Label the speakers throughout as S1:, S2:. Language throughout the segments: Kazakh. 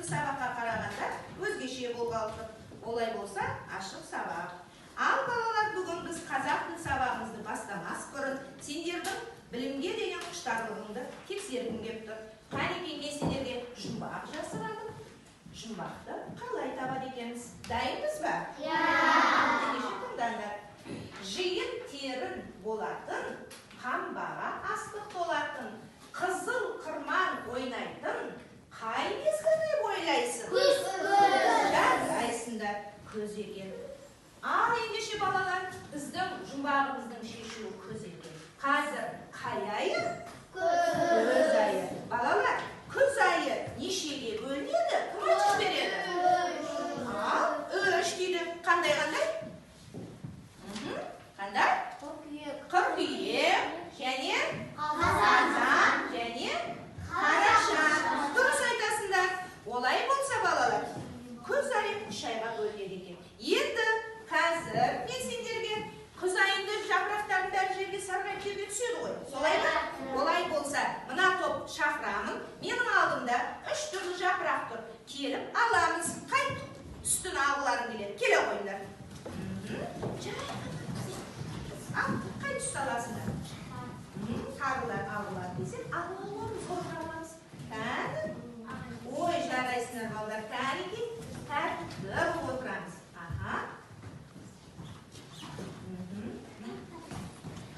S1: күнгі сабаққа қарағанда өзгеше болғалы. Олай болса, ашық сабақ. Ал балалар, бүгін біз қазақ тіл сабағымызды бастамас бұрын сендердің білімге деген құштарлығыңды тексергім келіп тұр. Қанекей, мен сендерге жұмбақ жасырамын. Жұмбақты қалай табады екенбіз? Дайынбыз ба? Ендеше тыңдаңдар. Жиын терін болатын, қамбаға астық толатын, қызыл қырман ойнайтын, қай мезгілді ойлайсың? Жарайсыңдар, көз екен. Ал ендеше балалар, біздің жұмбағымыздың шешуі көз екен. Қазір қай айы? Көз айы. Балалар, күз айы нешеге бөлінеді? Кім айтып береді? Ал, 3 дейді. Қандай? Қандай? Қыркүйек, және қазан, және қараша. Дұрыс айтасыңдар. Олай болса балалар, күз айы 3 айға бөлінеді екен. Енді қазір мен сендерге күз айында жапырақтардың бәрі жерге сарғайып жерге түседі ғой. Солай ма? Олай болса, мына топ шақырамын. Менің алдымда 3 түрлі жапырақ тұр. Келіп аламыз. Қай үстін алғыларың келеді? Келе қойыңдар. Ал, қай түсті аласыңдар? Тағылар, алғылар десек, алғыларымыз қорғаламыз. Кәні? Ой, жарайсыңдар балдар. Кәнеки, тәртіп отырамыз.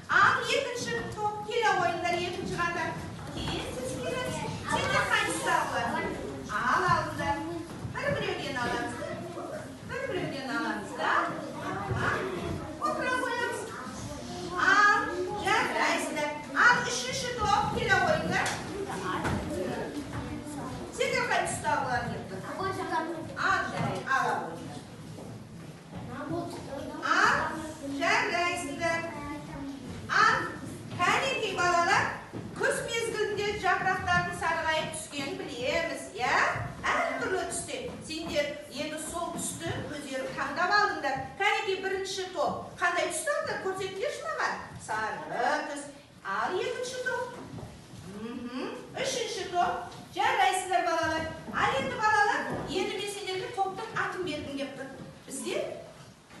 S1: Ал, екінші топ келе ойындар, екінші қатар. Кейін сіз келесіз. Сендер қайсысы алғылар? Ал, алдыңдар. Бір-біреуден аламыз. Бір-біреуден аламыз да. Отыра қоямыз. Ал, жарайсыңдар. Ал, үшінші топ келе ойындар. Сендер қай түсті алғылар кетті? Ал, жарай, ала ойындар. Ал, жарайсыңдар. Ал, кәнекей балалар, күз мезгілінде жапырақтардың сарғайып түскенін білеміз, я? Әртүрлі түсте. Сендер енді сол түсті өздері таңдап алдыңдар. Кәнекей, бірінші топ. Қандай түсті алдыңдар? Көрсетіңдерші маған. Сары түс. Ал, екінші топ. Үшінші топ. Жарайсыздар балалар. Ал енді балалар, енді мен сендерге топтың атын бергім келіп тұр. Бізде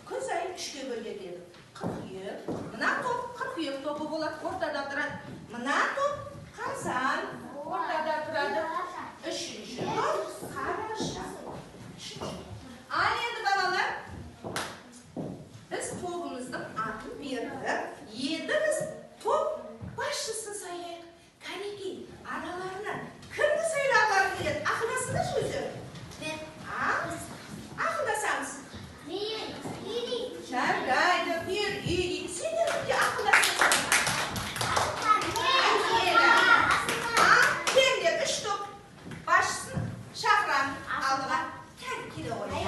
S1: күз айын 3-ке бөледі. Қыркүйек. Мына топ қыркүйек тобы болады, ортада тұрады. Мына топ қазан, ортада тұрады. Үшінші топ қараша. Ал енді балалар, біз тобымыздың атын бердік. Енді біз топ басшысын сайлайық. Кәнекей, араларынан кімді сайлағылары келеді? Ақылдасыңдаршы өздері? Ақылдасамыз. Жарайды, бір үй дейді. Сендер де ақылдасыңдар. Кемдер 3 топ басшысын шақырам алдыға. Келе қойды.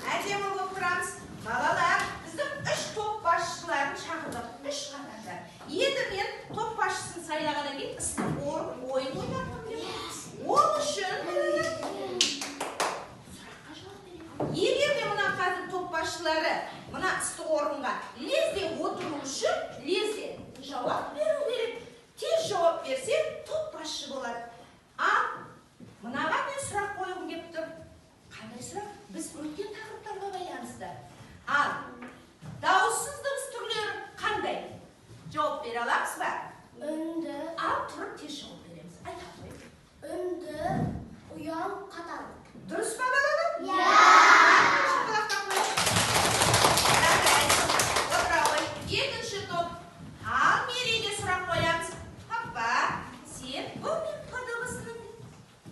S1: Әдемі болып тұрамыз. Балалар, біздің 3 топ басшыларын шақырдық. 3 қатарда. Енді мен топ басшысын сайлағаннан кейін ыстық ойын ойнаттым деп. Ол үшін егер де мына қазір топ басшылары мына ыстық орынға лезде отыру үшін лезде жауап беру керек. Тез жауап берсе, топ басшы болады. Ал, мынаға мен сұрақ қойғым келіп тұр. Қандай сұрақ? Біз өткен тақырыптарға байланысты. Ал, дауыссыз дыбыс түрлері қандай? Жауап бере аламыз ба?
S2: Үнді.
S1: Ал, тұрып тез жауап береміз. Айта қой.
S2: Үнді, ұял, қатал.
S1: Дұрыс па балалар? Екінші топ. Ал, Мереге сұрақ қоямыз. Папа, сен бұл мен П дыбысының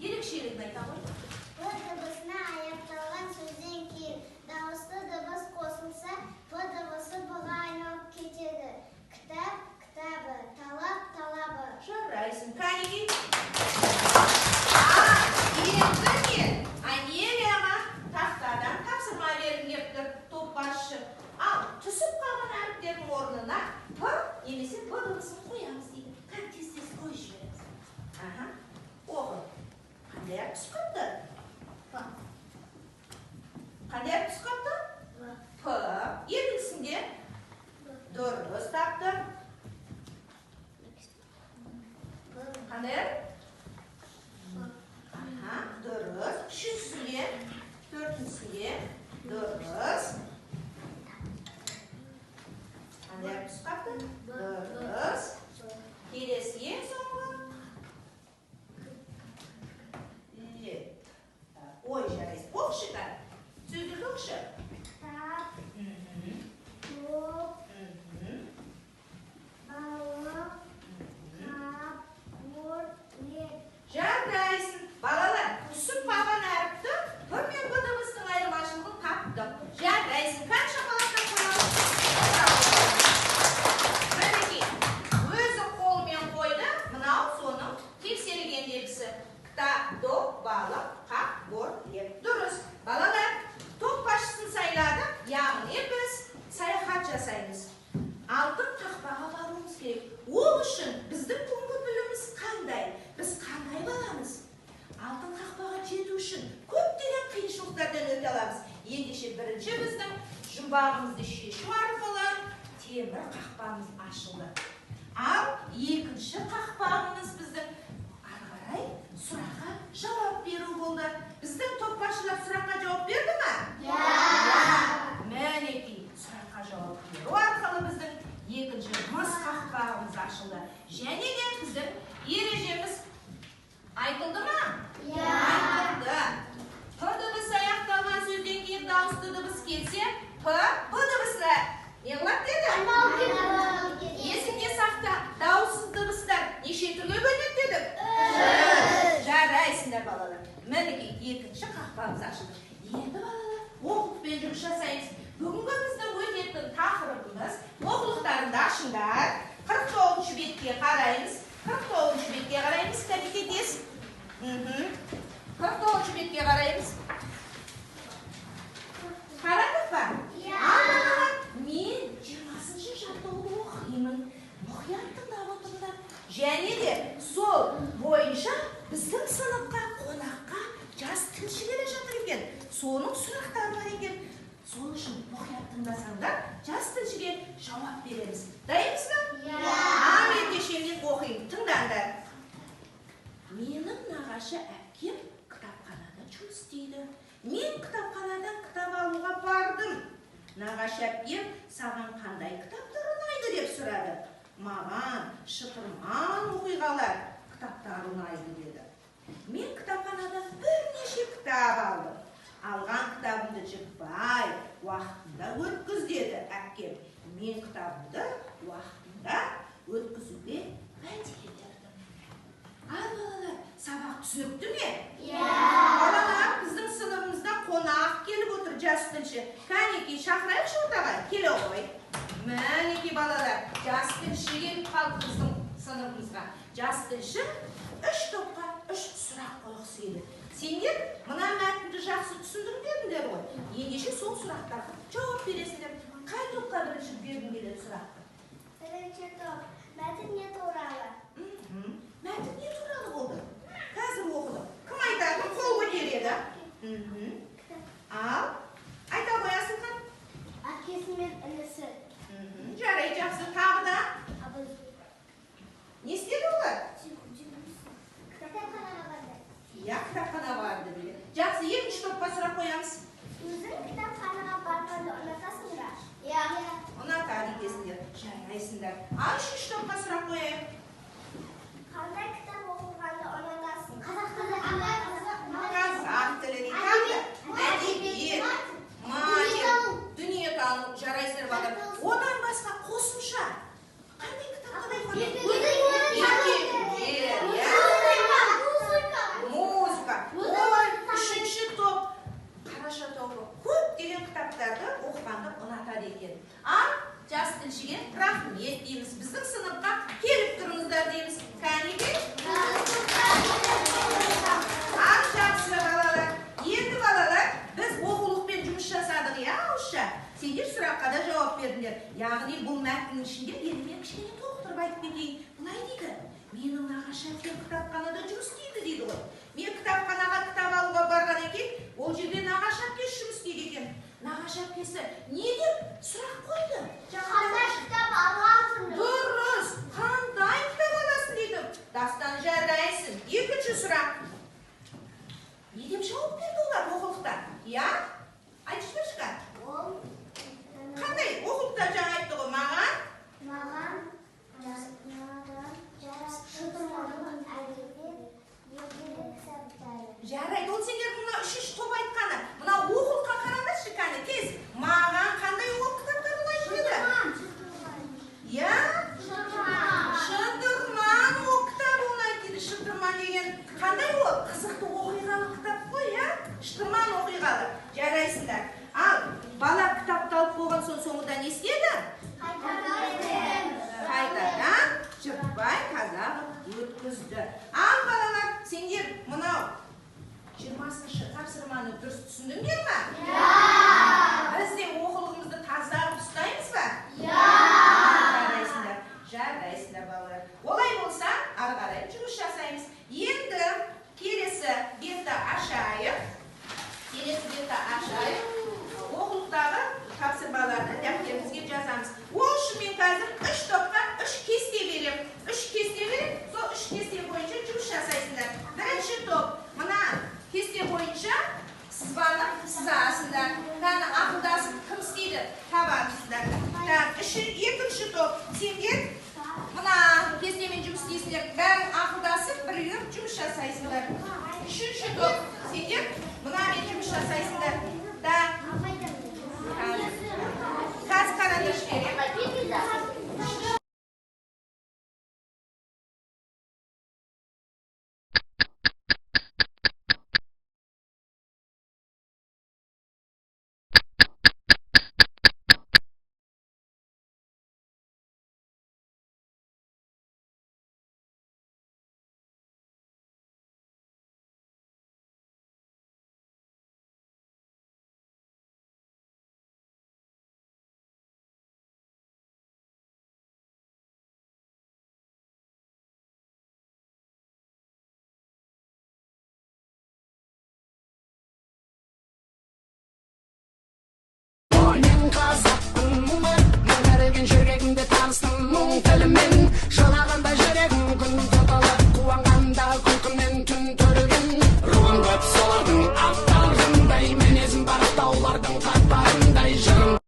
S1: ерекшелігін айта қой.
S2: П дыбысына аяқталған сөзден кейін дауысты дыбыс қосылса, П дыбысы Б-ға айналып кетеді. Кітап, кітабы, талап, талабы.
S1: Жарайсың, Кәнекей. Енді мен Анелияға тақтадан тапсырма бергім келіп тұр, топ басшы. Ал, түсіп қалған әріптердің орнына П немесе Б дыбысын қоямыз дейді. Тез-тез қойып жібереміз. Оқы. Қандай әріп түсіп қапты? Қандай әріп түсіп қапты? П. Екіншісінде дұрыс тапты. Қандай әріп? қақпамыз ашылды. Ал екінші қақпағымыз біздің ары қарай сұраққа жауап беру болды. Біздің топ басшылар сұраққа жауап берді ме? Мінекей, сұраққа жауап беру арқылы біздің екінші мыс қақпағымыз ашылды. Және де біздің ережеміз айтылды ма? Айтылды. П дыбысы аяқталған сөзден кейін дауысты дыбыс келсе, П, Б дыбысына не қылады деді? Есіңде сақта, дауыссыз дыбыстар неше түрге бөлінеді дедік? Жарайсыңдар балалар. Мінекей екінші қақпамыз ашылды. Енді балалар, оқулықпен жұмыс жасаймыз. Бүгінгі біздің өтетін тақырыбымыз оқулықтарыңды ашыңдар. 49-шы бетке қараймыз. 49-шы бетке қараймыз, кәбекетес. 49-шы бетке қараймыз. Қарадық па? Мен 20-шы жаттығуды оқимын. Мұқият тыңдап отырыңдар. Және де сол бойынша біздің сыныпқа, қонаққа жас тілші келе жатыр екен. Соның сұрақтары бар екен. Сол үшін мұқият тыңдасаңдар, жас тілшіге жауап береміз. Дайынсыз ба? Мен кешеннен оқимын. Тыңдаңдар. Менің нағашы әпкем кітапханада жұмыс істейді. Мен кітапханадан кітап алуға бардым. Нағашы әпкем саған қандай кітаптар ұнайды деп сұрады. Маған шытырман оқиғалар кітаптар ұнайды деді. Мен кітапханадан бірнеше кітап алдым. Алған кітабымды жықпай, уақытында өткіз деді әпкем. Мен кітабымды уақытында өткізуге уәде бердім. Ал балалар, сабақ түсінікті ме? Балалар, біздің сыныбымызда қонақ келіп отыр, жас тілші. Кәнекей, шақырайықшы ортаға, келе ғой. Мінекей балалар, жас тілші келіп қалды біздің сыныбымызға. Жас тілші 3 топқа 3 сұрақ қойғысы келді. Сендер мына мәтінді жақсы түсіндіңдер ғой. Ендеше сол сұрақтарға жауап бересіңдер. Қай топқа бірінші бергім келеді сұрақты?
S2: Бірінші топ. Мәтін не туралы?
S1: Мәтін не туралы болды? Қазір оқыдым. Кім айтады? Қол көтереді. Ал, айта қоясың қан?
S2: Әкесі мен інісі.
S1: Жарай, жақсы. Тағы да? Не істеді олар?
S2: Кітапханаға барды.
S1: Кітапхана барды дейді. Жақсы, екінші топқа сұрақ қоямыз.
S2: Өзің кітапханаға барғанды ұнатасың ба?
S1: Ұнатады екесіңдер. Жарайсыңдар. Ал үшінші топқа сұрақ қояйық.
S2: Қандай кітап оқығанды ұнатасың?
S1: Қазақ тілі дейді. Әдебиет, математика, дүниетану. Жарайсыңдар балалар. Одан басқа қосымша қандай кітапқа да музыка. Ой, үшінші топ қараша тобы көптеген кітаптарды оқығанды ұнатады екен. Ал жас тілшіге рахмет дейміз. Біздің сыныпқа келіп тұрыңыздар дейміз. Кәнекей? Ал жақсы балалар. Енді балалар, біз оқулықпен жұмыс жасадық, ауызша. Сендер сұраққа да жауап бердіңдер. Яғни бұл мәтіннің ішінде елімен кішкене толықтырып айтып кетейін. Бұлай дейді. Менің нағашы әпкем кітапханада жұмыс істейді дейді ғой. Мен кітапханаға кітап алуға барған екен, ол жерде нағашы әпкесі жұмыс істейді екен. Нағашы әпкесі не деп сұрақ қойды?
S2: Қандай кітап аласың?
S1: Дұрыс, қандай кітап аласың дейді. Дастан жарайсың. Екінші сұрақ. Не деп жауап берді олар оқулықта? Айтшы берші. Қандай оқулықта жаңа айтты ғой маған?
S2: Маған шытырман әдебиет кітаптары.
S1: Жарайды, ол сендер мына үшінші топ айтқаны. Мына оқулыққа қараңдаршы кәне тез. Маған қандай оқулық кітаптар ұнайды деді? Шытырман ол кітап ұнайды дейді. Шытырман деген қандай ол? Қызықты оқиғалы кітап қой, шытырман оқиғалы. Жарайсыңдар. Ал бала кітапты алып болған соңында не істеді? Қайтадан жыртпай таза өткізді. Ал балалар, сендер мынау 20-шы тапсырманы дұрыс түсіндіңдер ме? Біз де оқулығымызды таза ұстаймыз ба? Жарайсыңдар балалар. Олай болса, ары қарай жұмыс жасаймыз. Енді келесі бетті ашайық. Оқулықтағы тапсырмаларды дәптерімізге жазамыз. Ол үшін мен қазір 3 звонып, сызасыңдар. Кәні ақылдасып кім істейді? Табарсыздар. Екінші топ. Сендер мына кестемен жұмыс істейсіңдер. Бәрің ақылдасып, бірігіп жұмыс жасайсыңдар. Үшінші топ. Сендер мынамен жұмыс жасайсыңдар. Қазір қараңдаршы керек.
S3: Қазақтың мұңы мәңгірген жүрегімде таныстым мұң тілімен жылағанда жүрегім күн тұтылып қуанғанда күлкімнен түн түрілген руым көп солардың аттарындай мінезім бар таулардың қатпарындай жырым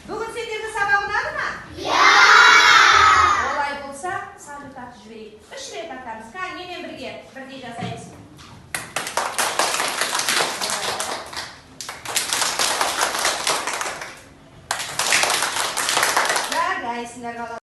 S1: Бүгін сендерге сабақ ұнады ма? Иә! Олай болса, сабыр тартып жіберейік. 3 рет атамыз. Қан, немен бірге бірдей жасаймыз. Жарайсыңдар балалар.